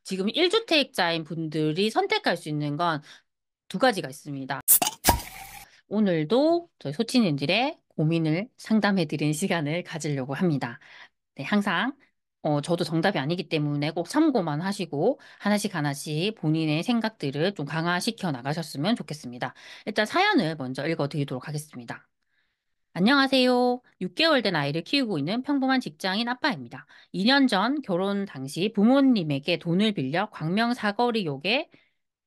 지금 1주택자인 분들이 선택할 수 있는 건 두 가지가 있습니다. 오늘도 저희 소치님들의 고민을 상담해드리는 시간을 가지려고 합니다. 네, 항상 저도 정답이 아니기 때문에 꼭 참고만 하시고 하나씩 하나씩 본인의 생각들을 좀 강화시켜 나가셨으면 좋겠습니다. 일단 사연을 먼저 읽어드리도록 하겠습니다. 안녕하세요. 6개월 된 아이를 키우고 있는 평범한 직장인 아빠입니다. 2년 전 결혼 당시 부모님에게 돈을 빌려 광명 사거리역에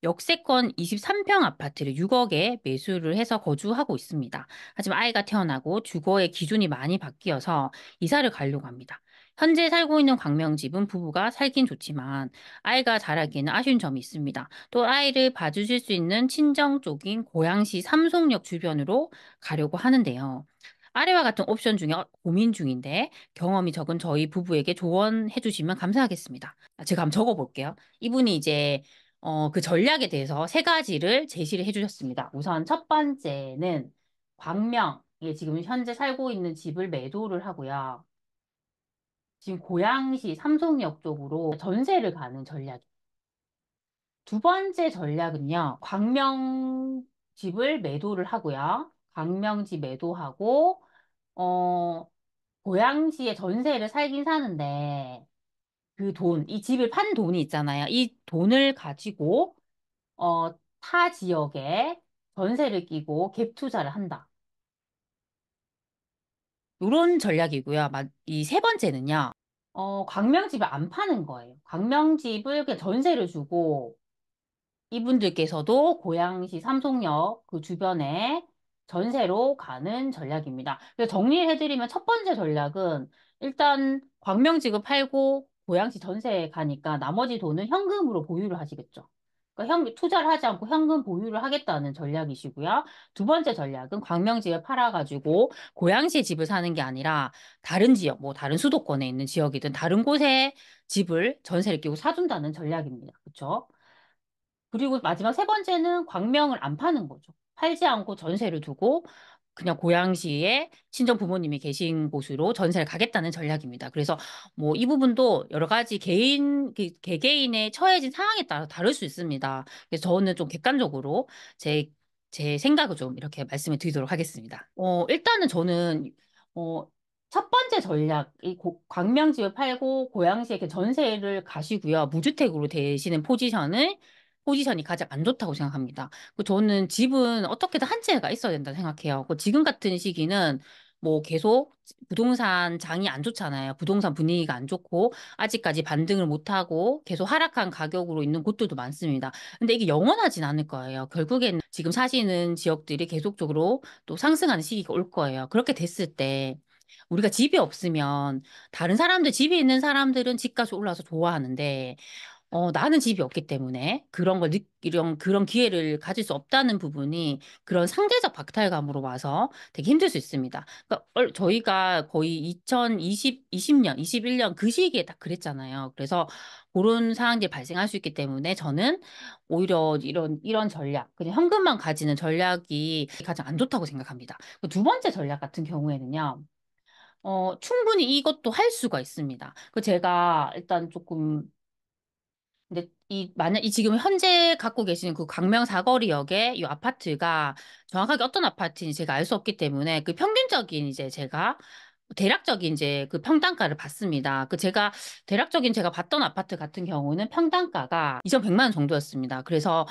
역세권 23평 아파트를 6억에 매수를 해서 거주하고 있습니다. 하지만 아이가 태어나고 주거의 기준이 많이 바뀌어서 이사를 가려고 합니다. 현재 살고 있는 광명집은 부부가 살긴 좋지만 아이가 자라기에는 아쉬운 점이 있습니다. 또 아이를 봐주실 수 있는 친정 쪽인 고양시 삼송역 주변으로 가려고 하는데요. 아래와 같은 옵션 중에 고민 중인데 경험이 적은 저희 부부에게 조언해 주시면 감사하겠습니다. 제가 한번 적어볼게요. 이분이 이제 그 전략에 대해서 세 가지를 제시를 해주셨습니다. 우선 첫 번째는 광명에 지금 현재 살고 있는 집을 매도를 하고요. 지금 고양시 삼송역 쪽으로 전세를 가는 전략. 두 번째 전략은요. 광명 집을 매도를 하고요. 광명집 매도하고 어, 고양시에 전세를 살긴 사는데 그 돈, 이 집을 판 돈이 있잖아요. 이 돈을 가지고 타 지역에 전세를 끼고 갭 투자를 한다. 이런 전략이고요. 이 세 번째는요. 광명집을 안 파는 거예요. 광명집을 그냥 전세를 주고 이분들께서도 고양시 삼송역 그 주변에 전세로 가는 전략입니다. 그래서 정리를 해드리면 첫 번째 전략은 일단 광명지구 팔고 고양시 전세에 가니까 나머지 돈은 현금으로 보유를 하시겠죠. 그러니까 투자를 하지 않고 현금 보유를 하겠다는 전략이시고요. 두 번째 전략은 광명지에 팔아가지고 고양시에 집을 사는 게 아니라 다른 지역, 뭐 다른 수도권에 있는 지역이든 다른 곳에 집을 전세를 끼고 사준다는 전략입니다. 그렇죠? 그리고 마지막 세 번째는 광명을 안 파는 거죠. 팔지 않고 전세를 두고 그냥 고양시에 친정 부모님이 계신 곳으로 전세를 가겠다는 전략입니다. 그래서 뭐 이 부분도 여러 가지 개개인의 처해진 상황에 따라 다를 수 있습니다. 그래서 저는 좀 객관적으로 제 생각을 좀 이렇게 말씀을 드리도록 하겠습니다. 일단은 저는 어, 첫 번째 전략, 광명집을 팔고 고양시에 이렇게 전세를 가시고요. 무주택으로 되시는 포지션이 가장 안 좋다고 생각합니다. 저는 집은 어떻게든 한 채가 있어야 된다 생각해요. 지금 같은 시기는 뭐 계속 부동산 장이 안 좋잖아요. 부동산 분위기가 안 좋고 아직까지 반등을 못하고 계속 하락한 가격으로 있는 곳들도 많습니다. 근데 이게 영원하진 않을 거예요. 결국에는 지금 사시는 지역들이 계속적으로 또 상승하는 시기가 올 거예요. 그렇게 됐을 때 우리가 집이 없으면 다른 사람들, 집에 있는 사람들은 집값이 올라서 좋아하는데 나는 집이 없기 때문에 그런 기회를 가질 수 없다는 부분이 그런 상대적 박탈감으로 와서 되게 힘들 수 있습니다. 그러니까 저희가 거의 2020년, 21년 그 시기에 딱 그랬잖아요. 그래서 그런 상황들이 발생할 수 있기 때문에 저는 오히려 이런 전략, 그냥 현금만 가지는 전략이 가장 안 좋다고 생각합니다. 두 번째 전략 같은 경우에는요. 충분히 이것도 할 수가 있습니다. 제가 일단 조금 근데 만약 지금 현재 갖고 계시는 그 광명 사거리역의 이 아파트가 정확하게 어떤 아파트인지 제가 알 수 없기 때문에 그 평균적인 이제 제가 대략적인 이제 그 평당가를 받습니다. 대략적인 제가 봤던 아파트 같은 경우는 평당가가 2,100만 원 정도였습니다. 그래서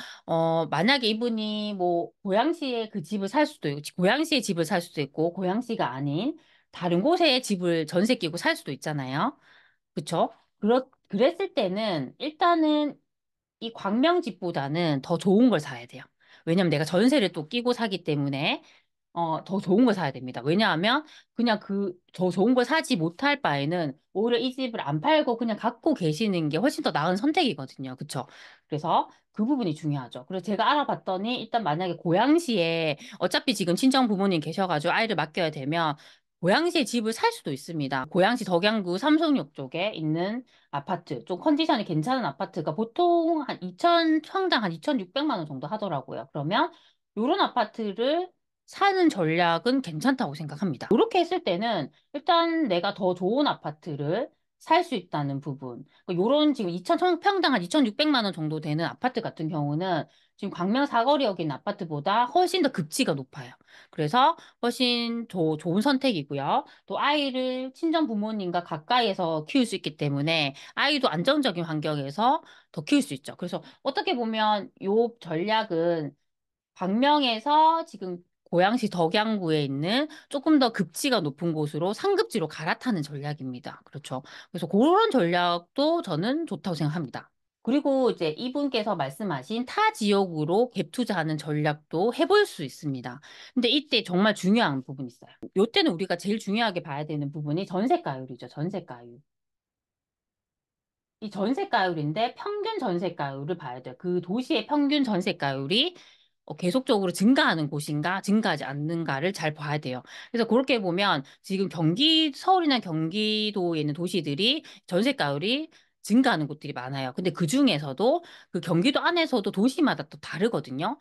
만약에 이분이 뭐 고양시에 그 집을 살 수도 있고 고양시에 집을 살 수도 있고 고양시가 아닌 다른 곳에 집을 전세 끼고 살 수도 있잖아요. 그쵸? 그랬을 때는 일단은 이 광명집보다는 더 좋은 걸 사야 돼요. 왜냐면 내가 전세를 또 끼고 사기 때문에 더 좋은 걸 사야 됩니다. 왜냐하면 그냥 더 좋은 걸 사지 못할 바에는 오히려 이 집을 안 팔고 그냥 갖고 계시는 게 훨씬 더 나은 선택이거든요. 그쵸? 그래서 그 부분이 중요하죠. 그래서 제가 알아봤더니 일단 만약에 고양시에 어차피 지금 친정 부모님 계셔가지고 아이를 맡겨야 되면 고양시에 집을 살 수도 있습니다. 고양시 덕양구 삼성역 쪽에 있는 아파트, 좀 컨디션이 괜찮은 아파트가 보통 한 2천, 평당 한 2,600만 원 정도 하더라고요. 그러면 이런 아파트를 사는 전략은 괜찮다고 생각합니다. 이렇게 했을 때는 일단 내가 더 좋은 아파트를 살 수 있다는 부분. 요런 지금 2천, 평당 한 2,600만 원 정도 되는 아파트 같은 경우는 지금 광명 사거리역에 있는 아파트보다 훨씬 더 급지가 높아요. 그래서 훨씬 좋은 선택이고요. 또 아이를 친정 부모님과 가까이에서 키울 수 있기 때문에 아이도 안정적인 환경에서 더 키울 수 있죠. 그래서 어떻게 보면 요 전략은 광명에서 지금 고양시 덕양구에 있는 조금 더 급지가 높은 곳으로 상급지로 갈아타는 전략입니다. 그렇죠. 그래서 그런 전략도 저는 좋다고 생각합니다. 그리고 이제 이분께서 말씀하신 타 지역으로 갭 투자하는 전략도 해볼 수 있습니다. 근데 이때 정말 중요한 부분이 있어요. 요때는 우리가 제일 중요하게 봐야 되는 부분이 전세가율이죠. 전세가율. 이 전세가율인데 평균 전세가율을 봐야 돼요. 그 도시의 평균 전세가율이 계속적으로 증가하는 곳인가, 증가하지 않는가를 잘 봐야 돼요. 그래서 그렇게 보면 지금 서울이나 경기도에 있는 도시들이 전세가율이 증가하는 곳들이 많아요. 근데 그 중에서도 그 경기도 안에서도 도시마다 또 다르거든요.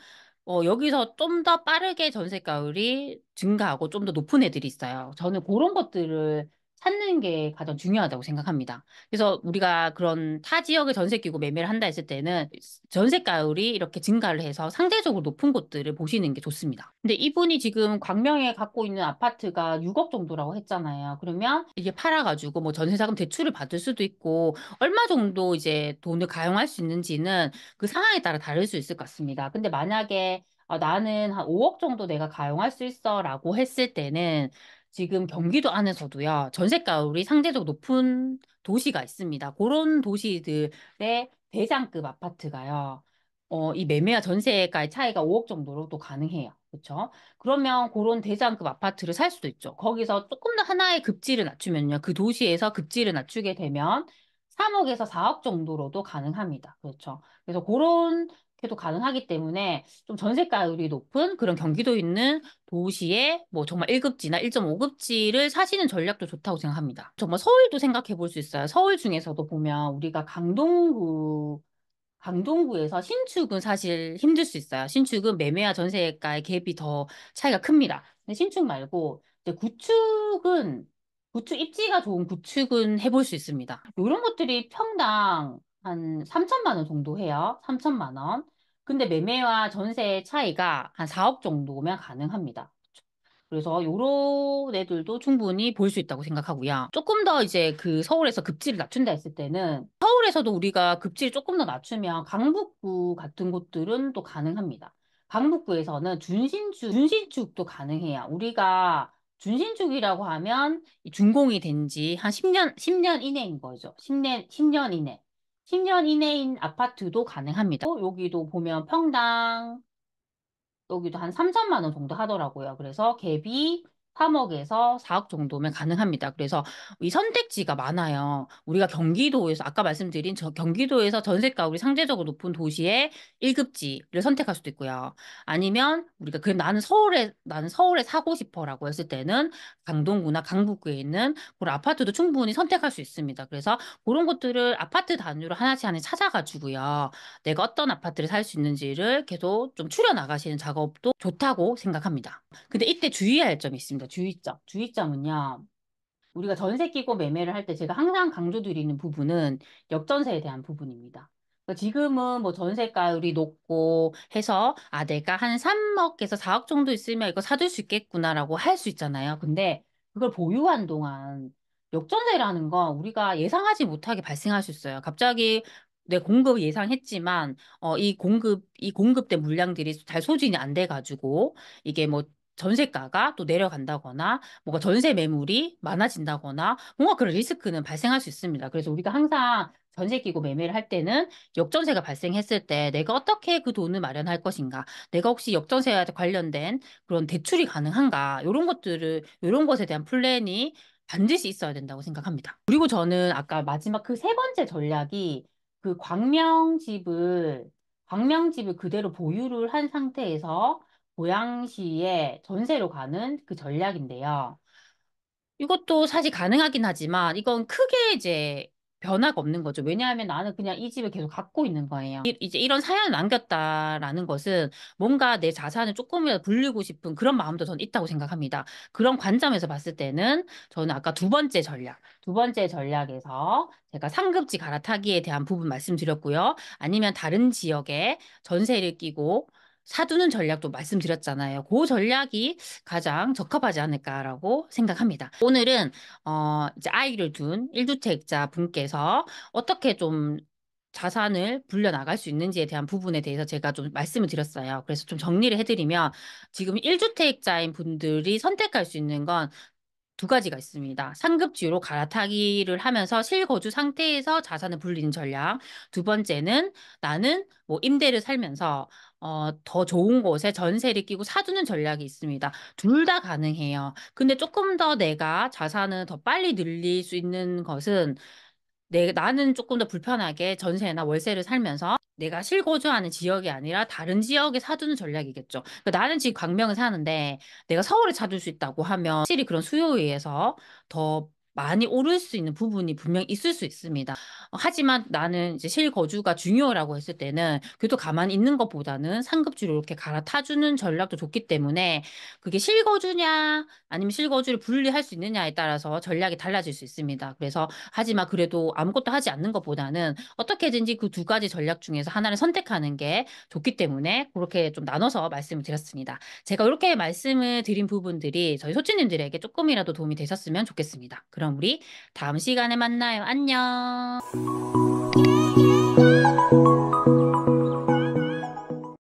여기서 좀 더 빠르게 전세가율이 증가하고 좀 더 높은 애들이 있어요. 저는 그런 것들을 찾는 게 가장 중요하다고 생각합니다. 그래서 우리가 그런 타 지역의 전세 끼고 매매를 한다 했을 때는 전세가율이 이렇게 증가를 해서 상대적으로 높은 곳들을 보시는 게 좋습니다. 근데 이분이 지금 광명에 갖고 있는 아파트가 6억 정도라고 했잖아요. 그러면 이게 팔아가지고 뭐 전세자금 대출을 받을 수도 있고 얼마 정도 이제 돈을 가용할 수 있는지는 그 상황에 따라 다를 수 있을 것 같습니다. 근데 만약에 나는 한 5억 정도 내가 가용할 수 있어라고 했을 때는 지금 경기도 안에서도요, 전세가율이 상대적으로 높은 도시가 있습니다. 그런 도시들의 대장급 아파트가요, 이 매매와 전세가의 차이가 5억 정도로 또 가능해요. 그렇죠? 그러면 그런 대장급 아파트를 살 수도 있죠. 거기서 조금 더 하나의 급지를 낮추면요, 그 도시에서 급지를 낮추게 되면 3억에서 4억 정도로도 가능합니다. 그렇죠? 그래서 그런 게도 가능하기 때문에 좀 전세가율이 높은 그런 경기도에 있는 도시에 뭐 정말 1급지나 1.5급지를 사시는 전략도 좋다고 생각합니다. 정말 서울도 생각해 볼 수 있어요. 서울 중에서도 보면 우리가 강동구에서 신축은 사실 힘들 수 있어요. 신축은 매매와 전세가의 갭이 더 차이가 큽니다. 근데 신축 말고 이제 구축 입지가 좋은 구축은 해볼 수 있습니다. 이런 것들이 평당 한 3천만 원 정도 해요. 3천만 원. 근데 매매와 전세 차이가 한 4억 정도면 가능합니다. 그래서 요런 애들도 충분히 볼 수 있다고 생각하고요. 조금 더 이제 그 서울에서 급지를 낮춘다 했을 때는 서울에서도 우리가 급지를 조금 더 낮추면 강북구 같은 곳들은 또 가능합니다. 강북구에서는 준신축도 가능해요. 우리가 준신축이라고 하면 이 준공이 된 지 한 10년 이내인 거죠. 10년 이내. 10년 이내인 아파트도 가능합니다. 또 여기도 보면 평당 여기도 한 3천만 원 정도 하더라고요. 그래서 갭이 3억에서 4억 정도면 가능합니다. 그래서 이 선택지가 많아요. 우리가 경기도에서 아까 말씀드린 저 경기도에서 전세가율이 상대적으로 높은 도시의 1급지를 선택할 수도 있고요. 아니면 우리가 그 나는 서울에 사고 싶어라고 했을 때는 강동구나 강북구에 있는 그런 아파트도 충분히 선택할 수 있습니다. 그래서 그런 것들을 아파트 단위로 하나씩 하나씩 찾아가지고요. 내가 어떤 아파트를 살 수 있는지를 계속 좀 추려 나가시는 작업도 좋다고 생각합니다. 근데 이때 주의해야 할 점이 있습니다. 주의점. 주의점은요. 우리가 전세 끼고 매매를 할 때 제가 항상 강조드리는 부분은 역전세에 대한 부분입니다. 그러니까 지금은 뭐 전세가율이 높고 해서 내가 한 3억에서 4억 정도 있으면 이거 사둘 수 있겠구나라고 할 수 있잖아요. 근데 그걸 보유한 동안 역전세라는 건 우리가 예상하지 못하게 발생할 수 있어요. 갑자기 내 공급 예상했지만 이 공급된 물량들이 잘 소진이 안 돼가지고 이게 뭐 전세가가 또 내려간다거나 뭔가 전세 매물이 많아진다거나 뭔가 그런 리스크는 발생할 수 있습니다. 그래서 우리가 항상 전세 끼고 매매를 할 때는 역전세가 발생했을 때 내가 어떻게 그 돈을 마련할 것인가, 내가 혹시 역전세와 관련된 그런 대출이 가능한가, 이런 것에 대한 플랜이 반드시 있어야 된다고 생각합니다. 그리고 저는 아까 마지막 그 세 번째 전략이 그 광명집을 그대로 보유를 한 상태에서 고양시에 전세로 가는 그 전략인데요. 이것도 사실 가능하긴 하지만 이건 크게 이제 변화가 없는 거죠. 왜냐하면 나는 그냥 이 집을 계속 갖고 있는 거예요. 이제 이런 사연을 남겼다라는 것은 뭔가 내 자산을 조금이라도 불리고 싶은 그런 마음도 저는 있다고 생각합니다. 그런 관점에서 봤을 때는 저는 아까 두 번째 전략에서 제가 상급지 갈아타기에 대한 부분 말씀드렸고요. 아니면 다른 지역에 전세를 끼고 사두는 전략도 말씀드렸잖아요. 그 전략이 가장 적합하지 않을까라고 생각합니다. 오늘은 이제 아이를 둔 1주택자 분께서 어떻게 좀 자산을 불려나갈 수 있는지에 대한 부분에 대해서 제가 좀 말씀을 드렸어요. 그래서 좀 정리를 해드리면 지금 1주택자인 분들이 선택할 수 있는 건 두 가지가 있습니다. 상급지로 갈아타기를 하면서 실거주 상태에서 자산을 불리는 전략. 두 번째는 나는 뭐 임대를 살면서 더 좋은 곳에 전세를 끼고 사두는 전략이 있습니다. 둘 다 가능해요. 근데 조금 더 내가 자산을 더 빨리 늘릴 수 있는 것은 나는 조금 더 불편하게 전세나 월세를 살면서 내가 실거주하는 지역이 아니라 다른 지역에 사두는 전략이겠죠. 그러니까 나는 지금 광명에 사는데 내가 서울에 사둘 수 있다고 하면 확실히 그런 수요에 의해서 더 많이 오를 수 있는 부분이 분명 있을 수 있습니다. 하지만 나는 이제 실거주가 중요하라고 했을 때는 그래도 가만히 있는 것보다는 상급지로 이렇게 갈아타주는 전략도 좋기 때문에 그게 실거주냐 아니면 실거주를 분리할 수 있느냐에 따라서 전략이 달라질 수 있습니다. 그래서 하지만 그래도 아무것도 하지 않는 것보다는 어떻게든지 그 두 가지 전략 중에서 하나를 선택하는 게 좋기 때문에 그렇게 좀 나눠서 말씀을 드렸습니다. 제가 이렇게 말씀을 드린 부분들이 저희 소치님들에게 조금이라도 도움이 되셨으면 좋겠습니다. 그럼 우리 다음 시간에 만나요. 안녕.